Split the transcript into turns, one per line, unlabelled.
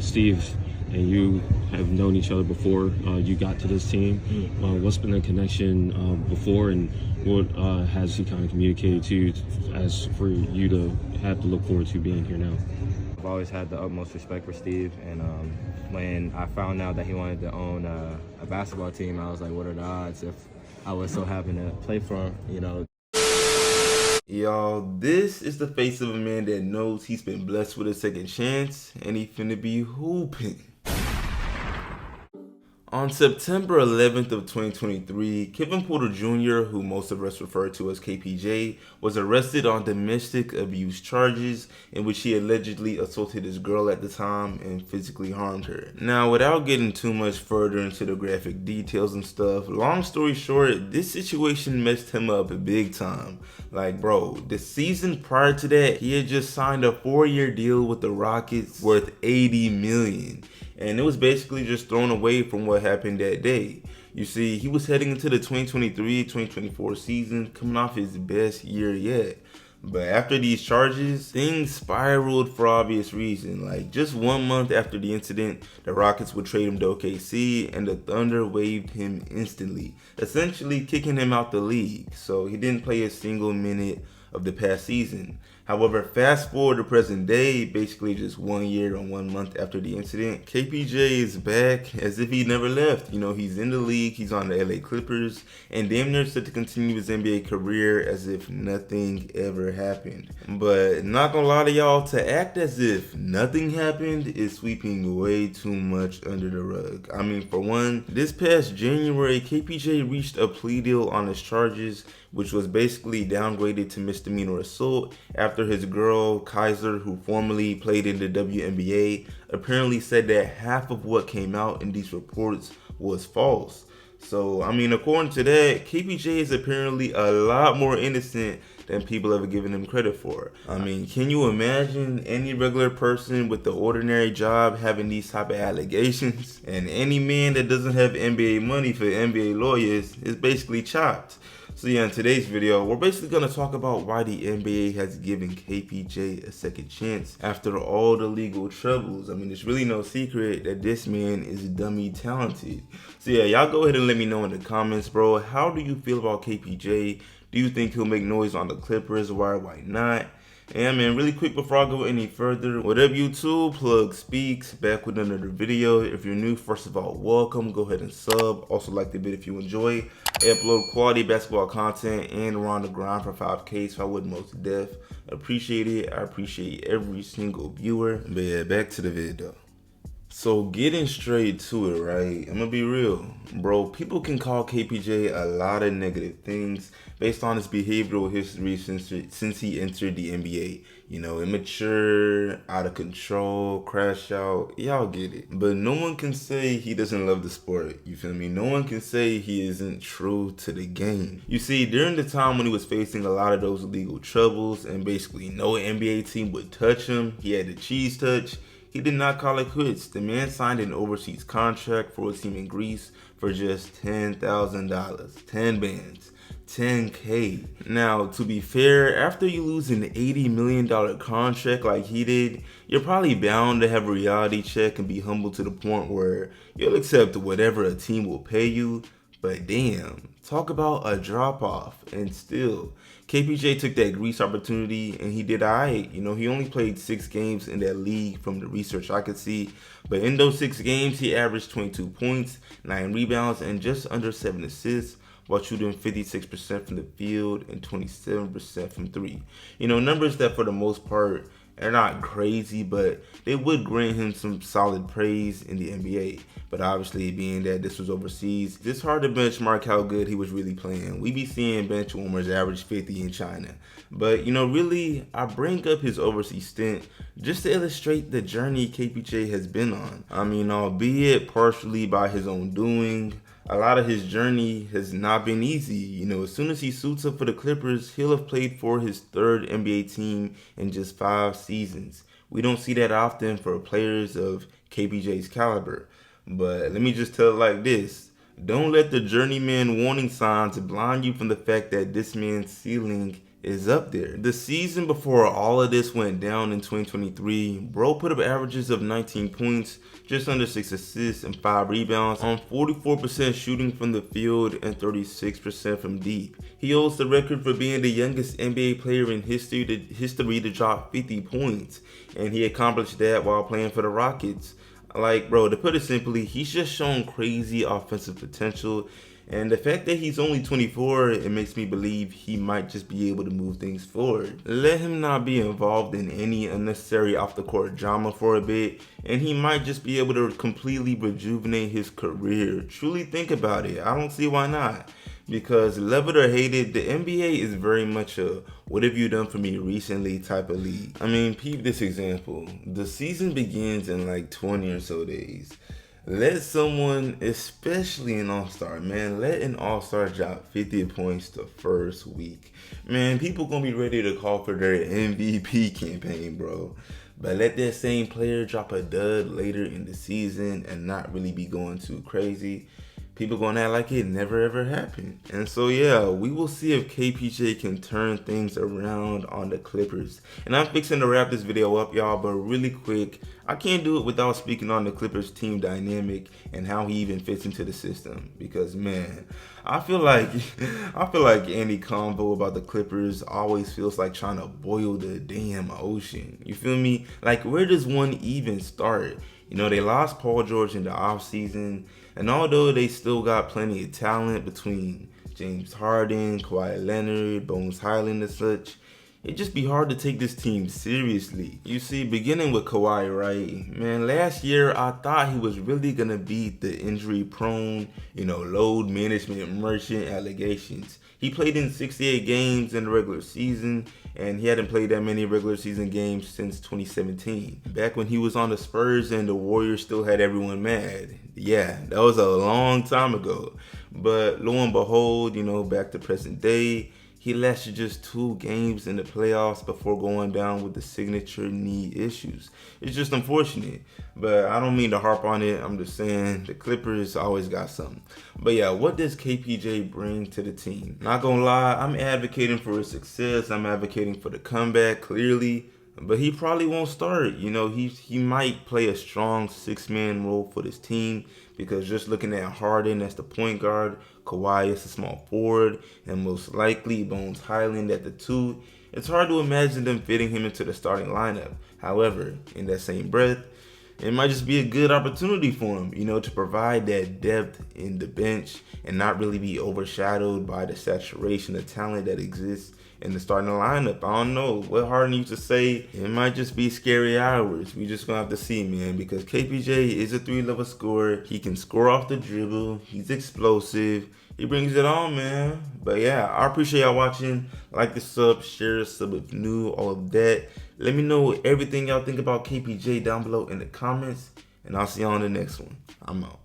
Steve and you have known each other before you got to this team. What's been the connection before, and what has he kind of communicated to you as for you to have to look forward to being here now?
I've always had the utmost respect for Steve, and when I found out that he wanted to own a basketball team, I was like, what are the odds if I was so happy to play for him, you know?
Y'all, this is the face of a man that knows he's been blessed with a second chance, and he finna be hooping. On September 11th of 2023, Kevin Porter Jr., who most of us refer to as KPJ, was arrested on domestic abuse charges in which he allegedly assaulted his girl at the time and physically harmed her. Now, without getting too much further into the graphic details and stuff, long story short, this situation messed him up big time. Like, bro, the season prior to that, he had just signed a 4-year deal with the Rockets worth $80 million. And it was basically just thrown away from what happened that day. You see, he was heading into the 2023-2024 season, coming off his best year yet. But after these charges, things spiraled for obvious reason. Like, just 1 month after the incident, the Rockets would trade him to OKC, and the Thunder waived him instantly, essentially kicking him out the league. So he didn't play a single minute of the past season. However, fast forward to present day, basically just 1 year and 1 month after the incident, KPJ is back as if he never left. You know, he's in the league, he's on the LA Clippers, and damn near set to continue his NBA career as if nothing ever happened. But not gonna lie to y'all, to act as if nothing happened is sweeping way too much under the rug. I mean, for one, this past January, KPJ reached a plea deal on his charges, which was basically downgraded to misdemeanor assault after his girl, Kaiser, who formerly played in the WNBA, apparently said that half of what came out in these reports was false. So, I mean, according to that, KPJ is apparently a lot more innocent than people ever given him credit for. I mean, can you imagine any regular person with the ordinary job having these type of allegations? And any man that doesn't have NBA money for NBA lawyers is basically chopped. So yeah, in today's video, we're basically going to talk about why the NBA has given KPJ a second chance after all the legal troubles. I mean, it's really no secret that this man is dummy talented. So yeah, y'all go ahead and let me know in the comments, bro. How do you feel about KPJ? Do you think he'll make noise on the Clippers? Why not? And man, really quick before I go any further, what up YouTube? Plug Speaks, back with another video. If you're new, first of all, welcome. Go ahead and sub. Also like the video if you enjoy. I upload quality basketball content and we're on the grind for 5K, so I would most def appreciate it. I appreciate every single viewer. But yeah, back to the video. So getting straight to it, right? I'm gonna be real, bro. People can call KPJ a lot of negative things based on his behavioral history since he entered the NBA. You know, immature, out of control, crash out. Y'all get it. But no one can say he doesn't love the sport. You feel me? No one can say he isn't true to the game. You see, during the time when he was facing a lot of those legal troubles and basically no NBA team would touch him, he had the cheese touch. He did not call it quits. The man signed an overseas contract for a team in Greece for just $10,000. 10 bands. 10K. Now, to be fair, after you lose an $80 million contract like he did, you're probably bound to have a reality check and be humble to the point where you'll accept whatever a team will pay you. But damn, talk about a drop-off. And still, KPJ took that Greece opportunity and he did alright. You know, he only played 6 games in that league from the research I could see. But in those 6 games, he averaged 22 points, 9 rebounds, and just under 7 assists, while shooting 56% from the field and 27% from 3. You know, numbers that for the most part are not crazy, but they would grant him some solid praise in the NBA. But obviously, being that this was overseas, it's hard to benchmark how good he was really playing. We be seeing bench warmers average 50 in China. But, you know, really, I bring up his overseas stint just to illustrate the journey KPJ has been on. I mean, albeit partially by his own doing, a lot of his journey has not been easy. You know, as soon as he suits up for the Clippers, he'll have played for his 3rd NBA team in just 5 seasons. We don't see that often for players of KPJ's caliber. But let me just tell it like this. Don't let the journeyman warning signs blind you from the fact that this man's ceiling is up there. The season before all of this went down in 2023, bro put up averages of 19 points, just under 6 assists and 5 rebounds on 44% shooting from the field and 36% from deep. He holds the record for being the youngest NBA player in history to drop 50 points, and he accomplished that while playing for the Rockets. Like, bro, to put it simply, he's just shown crazy offensive potential. And the fact that he's only 24, it makes me believe he might just be able to move things forward. Let him not be involved in any unnecessary off-the-court drama for a bit, and he might just be able to completely rejuvenate his career. Truly think about it. I don't see why not. Because love it or hate it, the NBA is very much a what have you done for me recently type of league. I mean, peep this example. The season begins in like 20 or so days. Let someone, especially an all-star, man, let an all-star drop 50 points the first week. Man, people gonna be ready to call for their MVP campaign, bro. But let that same player drop a dud later in the season and not really be going too crazy. People gonna act like it never ever happened. And so yeah, we will see if KPJ can turn things around on the Clippers. And I'm fixing to wrap this video up, y'all, but really quick, I can't do it without speaking on the Clippers team dynamic and how he even fits into the system. Because man, I feel like any convo about the Clippers always feels like trying to boil the damn ocean. You feel me? Like, where does one even start? You know, they lost Paul George in the offseason, and although they still got plenty of talent between James Harden, Kawhi Leonard, Bones Highland and such, it'd just be hard to take this team seriously. You see, beginning with Kawhi, right? Man, last year I thought he was really gonna beat the injury-prone, load management merchant allegations. He played in 68 games in the regular season, and he hadn't played that many regular season games since 2017. Back when he was on the Spurs and the Warriors still had everyone mad. Yeah, that was a long time ago. But lo and behold, back to present day, he lasted just 2 games in the playoffs before going down with the signature knee issues. It's just unfortunate, but I don't mean to harp on it. I'm just saying the Clippers always got something. But yeah, what does KPJ bring to the team? Not gonna lie, I'm advocating for his success. I'm advocating for the comeback, clearly. But he probably won't start. He might play a strong 6-man role for this team, because just looking at Harden as the point guard, Kawhi as a small forward, and most likely Bones Highland at the 2, it's hard to imagine them fitting him into the starting lineup. However, in that same breath, it might just be a good opportunity for him, to provide that depth in the bench and not really be overshadowed by the saturation of talent that exists in the starting lineup. I don't know what Harden used to say. It might just be scary hours. We just gonna have to see, man, because KPJ is a 3-level scorer. He can score off the dribble. He's explosive. He brings it on, man. But yeah, I appreciate y'all watching. Like the sub, share the sub if new, all of that. Let me know everything y'all think about KPJ down below in the comments, and I'll see y'all on the next one. I'm out.